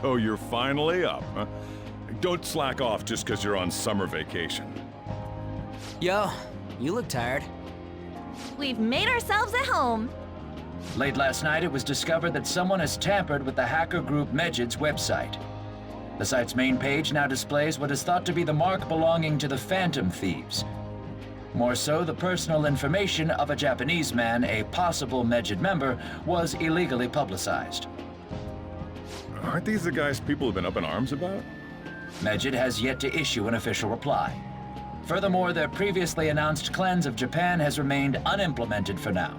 So you're finally up, huh? Don't slack off just because you're on summer vacation. Yo, you look tired. We've made ourselves at home. Late last night, it was discovered that someone has tampered with the hacker group Medjed's website. The site's main page now displays what is thought to be the mark belonging to the Phantom Thieves. More so, the personal information of a Japanese man, a possible Medjed member, was illegally publicized. Aren't these the guys people have been up in arms about? Medjed has yet to issue an official reply. Furthermore, their previously announced cleanse of Japan has remained unimplemented for now.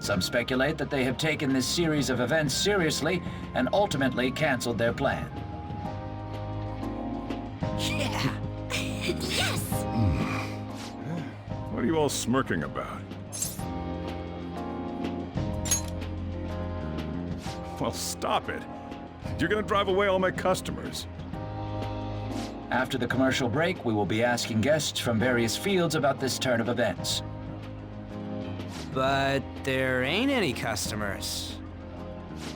Some speculate that they have taken this series of events seriously and ultimately canceled their plan. Yeah! Yes! What are you all smirking about? Well, stop it. You're gonna drive away all my customers. After the commercial break, we will be asking guests from various fields about this turn of events. But there ain't any customers.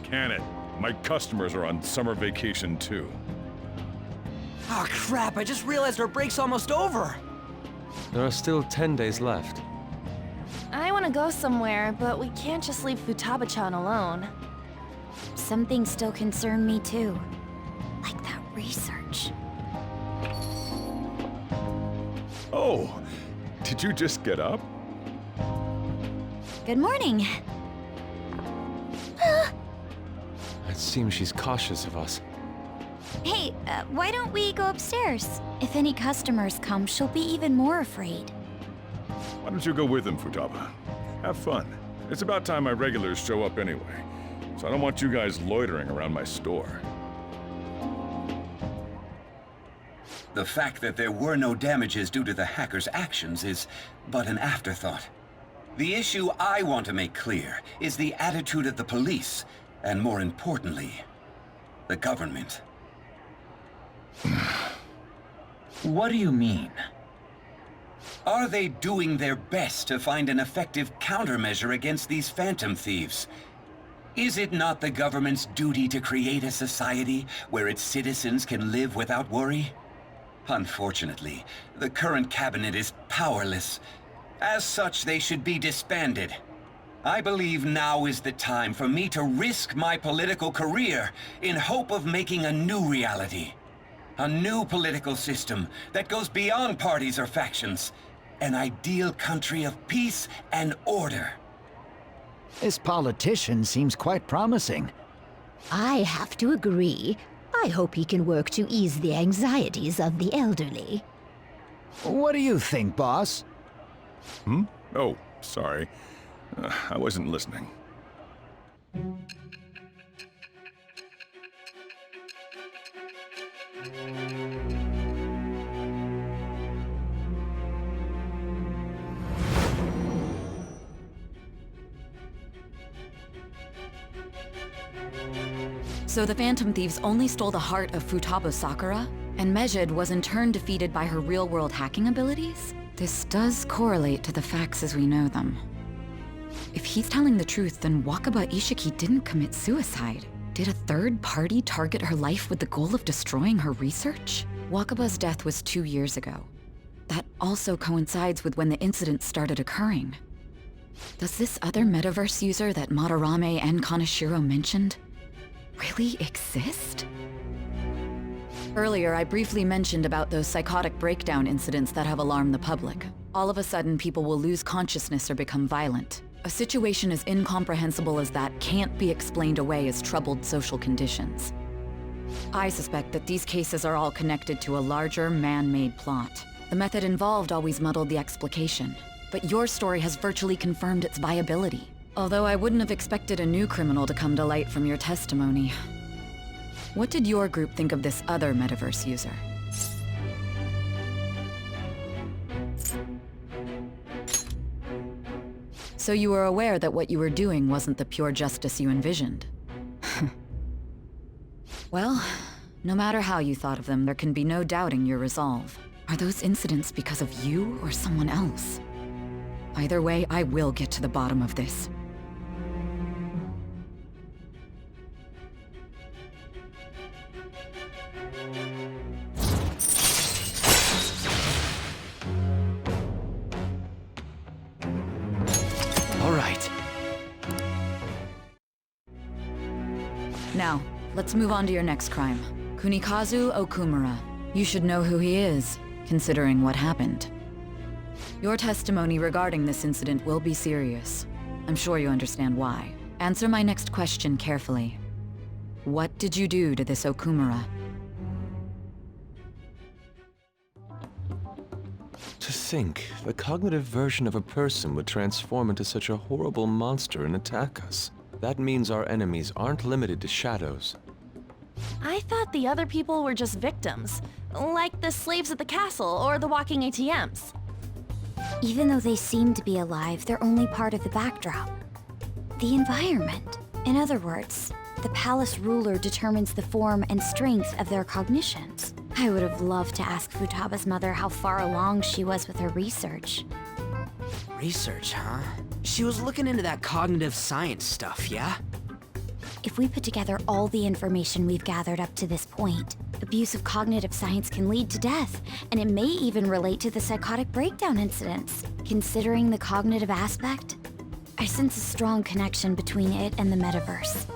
Can it? My customers are on summer vacation too. Oh crap, I just realized our break's almost over! There are still 10 days left. I want to go somewhere, but we can't just leave Futaba-chan alone. Some things still concern me too. Like that research. Oh, did you just get up? Good morning. It seems she's cautious of us. Hey, why don't we go upstairs? If any customers come, she'll be even more afraid. Why don't you go with them, Futaba? Have fun. It's about time my regulars show up anyway, so I don't want you guys loitering around my store. The fact that there were no damages due to the hackers' actions is but an afterthought. The issue I want to make clear is the attitude of the police, and more importantly, the government. What do you mean? Are they doing their best to find an effective countermeasure against these Phantom Thieves? Is it not the government's duty to create a society where its citizens can live without worry? Unfortunately, the current cabinet is powerless. As such, they should be disbanded. I believe now is the time for me to risk my political career in hope of making a new reality. A new political system that goes beyond parties or factions. An ideal country of peace and order. This politician seems quite promising. I have to agree. I hope he can work to ease the anxieties of the elderly. What do you think, boss? Hmm? Oh, sorry. I wasn't listening. So the Phantom Thieves only stole the heart of Futaba Sakura, and Medjed was in turn defeated by her real-world hacking abilities? This does correlate to the facts as we know them. If he's telling the truth, then Wakaba Ishiki didn't commit suicide. Did a third party target her life with the goal of destroying her research? Wakaba's death was 2 years ago. That also coincides with when the incident started occurring. Does this other metaverse user that Madarame and Kaneshiro mentioned really exist? Earlier, I briefly mentioned about those psychotic breakdown incidents that have alarmed the public. All of a sudden, people will lose consciousness or become violent. A situation as incomprehensible as that can't be explained away as troubled social conditions. I suspect that these cases are all connected to a larger, man-made plot. The method involved always muddled the explication, but your story has virtually confirmed its viability. Although I wouldn't have expected a new criminal to come to light from your testimony. What did your group think of this other metaverse user? So you were aware that what you were doing wasn't the pure justice you envisioned? Well, no matter how you thought of them, there can be no doubting your resolve. Are those incidents because of you or someone else? Either way, I will get to the bottom of this. Now, let's move on to your next crime. Kunikazu Okumura. You should know who he is, considering what happened. Your testimony regarding this incident will be serious. I'm sure you understand why. Answer my next question carefully. What did you do to this Okumura? To think, the cognitive version of a person would transform into such a horrible monster and attack us. That means our enemies aren't limited to shadows. I thought the other people were just victims, like the slaves at the castle or the walking ATMs. Even though they seem to be alive, they're only part of the backdrop. The environment. In other words, the palace ruler determines the form and strength of their cognitions. I would have loved to ask Futaba's mother how far along she was with her research. Research, huh? She was looking into that cognitive science stuff, yeah? If we put together all the information we've gathered up to this point, abuse of cognitive science can lead to death, and it may even relate to the psychotic breakdown incidents. Considering the cognitive aspect, I sense a strong connection between it and the metaverse.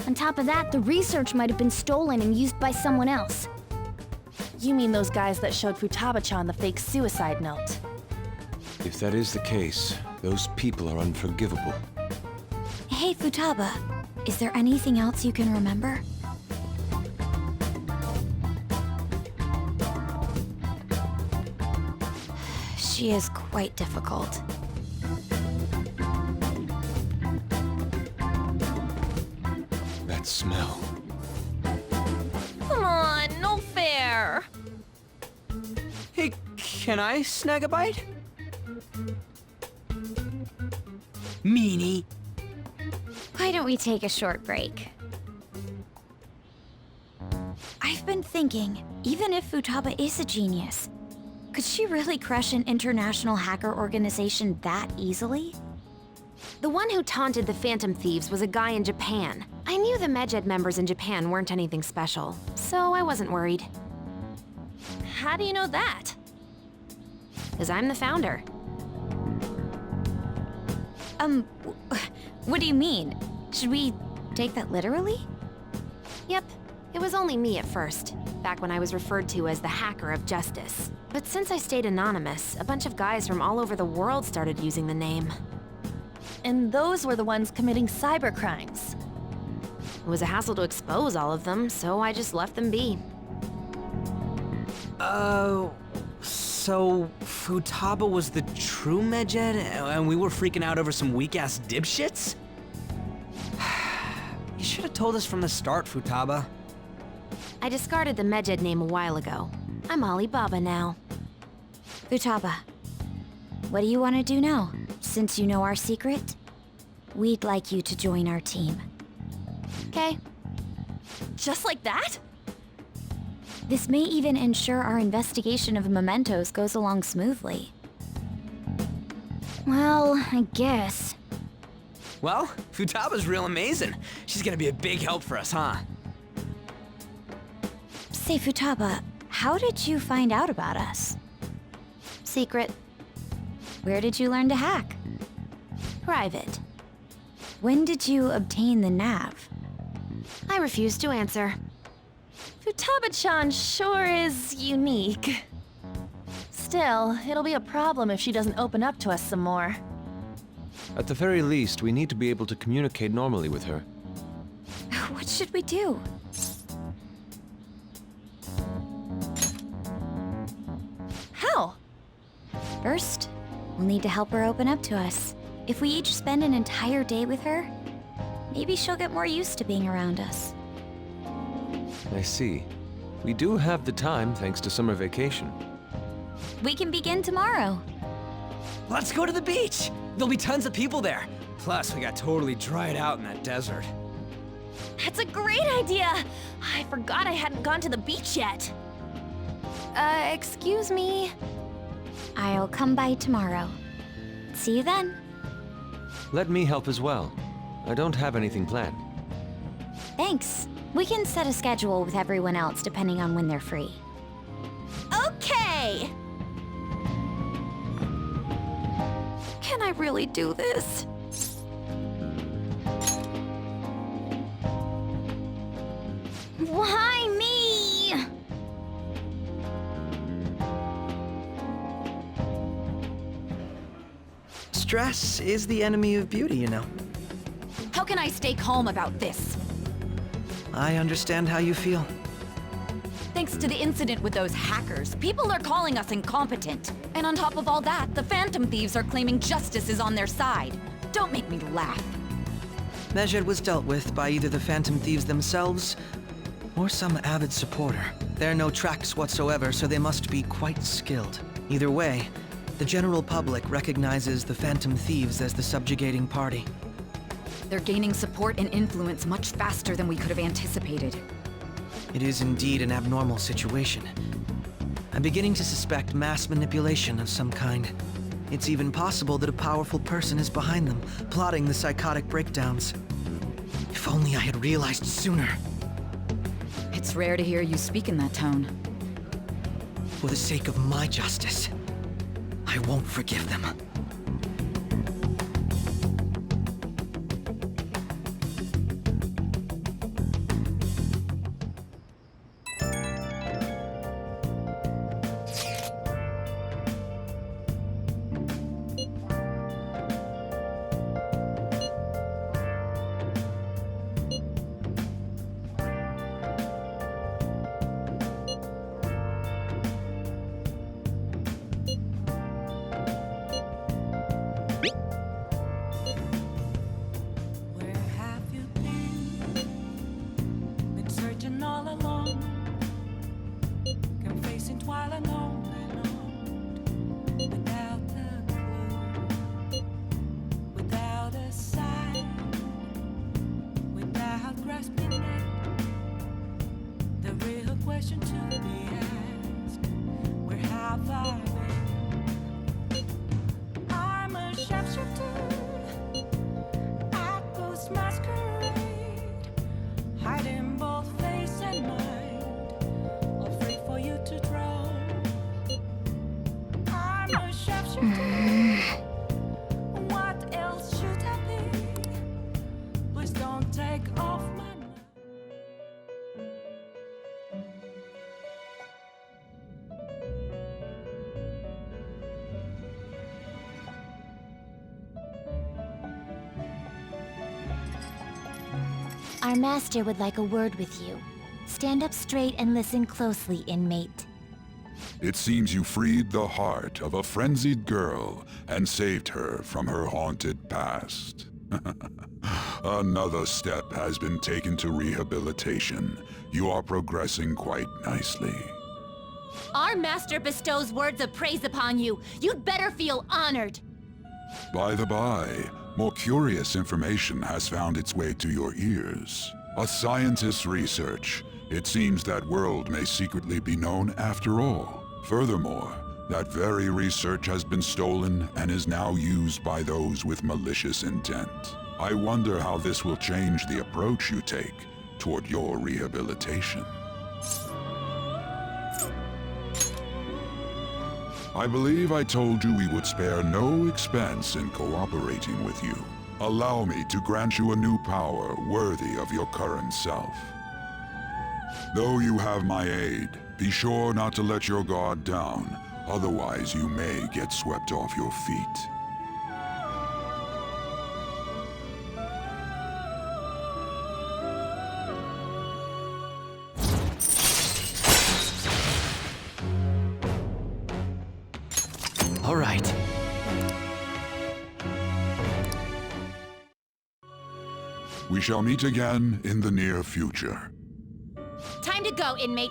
On top of that, the research might have been stolen and used by someone else. You mean those guys that showed Futaba-chan the fake suicide note? If that is the case, those people are unforgivable. Hey, Futaba, is there anything else you can remember? She is quite difficult. That smell. Come on, no fair! Hey, can I snag a bite? Meanie. Why don't we take a short break? I've been thinking, even if Futaba is a genius, could she really crush an international hacker organization that easily? The one who taunted the Phantom Thieves was a guy in Japan. I knew the Medjed members in Japan weren't anything special, so I wasn't worried. How do you know that? Because I'm the founder. What do you mean? Should we take that literally? Yep, it was only me at first, back when I was referred to as the Hacker of Justice. But since I stayed anonymous, a bunch of guys from all over the world started using the name. And those were the ones committing cybercrimes. It was a hassle to expose all of them, so I just left them be. So Futaba was the true Medjed, and we were freaking out over some weak-ass dipshits? You should have told us from the start, Futaba. I discarded the Medjed name a while ago. I'm Alibaba now. Futaba, what do you want to do now? Since you know our secret, we'd like you to join our team. Okay. Just like that? This may even ensure our investigation of mementos goes along smoothly. Well, I guess. Well, Futaba's real amazing. She's gonna be a big help for us, huh? Say, Futaba, how did you find out about us? Secret. Where did you learn to hack? Private. When did you obtain the nav? I refuse to answer. Futaba-chan sure is unique. Still, it'll be a problem if she doesn't open up to us some more. At the very least, we need to be able to communicate normally with her. What should we do? How? First, we'll need to help her open up to us. If we each spend an entire day with her, maybe she'll get more used to being around us. I see. We do have the time thanks to summer vacation. We can begin tomorrow. Let's go to the beach! There'll be tons of people there. Plus, we got totally dried out in that desert. That's a great idea! I forgot I hadn't gone to the beach yet. Excuse me? I'll come by tomorrow. See you then. Let me help as well. I don't have anything planned. Thanks. We can set a schedule with everyone else depending on when they're free. Okay! Can I really do this? Stress is the enemy of beauty, you know. How can I stay calm about this? I understand how you feel. Thanks to the incident with those hackers, people are calling us incompetent. And on top of all that, the Phantom Thieves are claiming justice is on their side. Don't make me laugh. Medjed was dealt with by either the Phantom Thieves themselves or some avid supporter. There are no tracks whatsoever, so they must be quite skilled. Either way, the general public recognizes the Phantom Thieves as the subjugating party. They're gaining support and influence much faster than we could have anticipated. It is indeed an abnormal situation. I'm beginning to suspect mass manipulation of some kind. It's even possible that a powerful person is behind them, plotting the psychotic breakdowns. If only I had realized sooner. It's rare to hear you speak in that tone. For the sake of my justice, I won't forgive them. Our master would like a word with you. Stand up straight and listen closely, inmate. It seems you freed the heart of a frenzied girl and saved her from her haunted past. Another step has been taken to rehabilitation. You are progressing quite nicely. Our master bestows words of praise upon you. You'd better feel honored. By the by, more curious information has found its way to your ears. A scientist's research. It seems that world may secretly be known after all. Furthermore, that very research has been stolen and is now used by those with malicious intent. I wonder how this will change the approach you take toward your rehabilitation. I believe I told you we would spare no expense in cooperating with you. Allow me to grant you a new power worthy of your current self. Though you have my aid, be sure not to let your guard down, otherwise you may get swept off your feet. All right. We shall meet again in the near future. Time to go, inmate.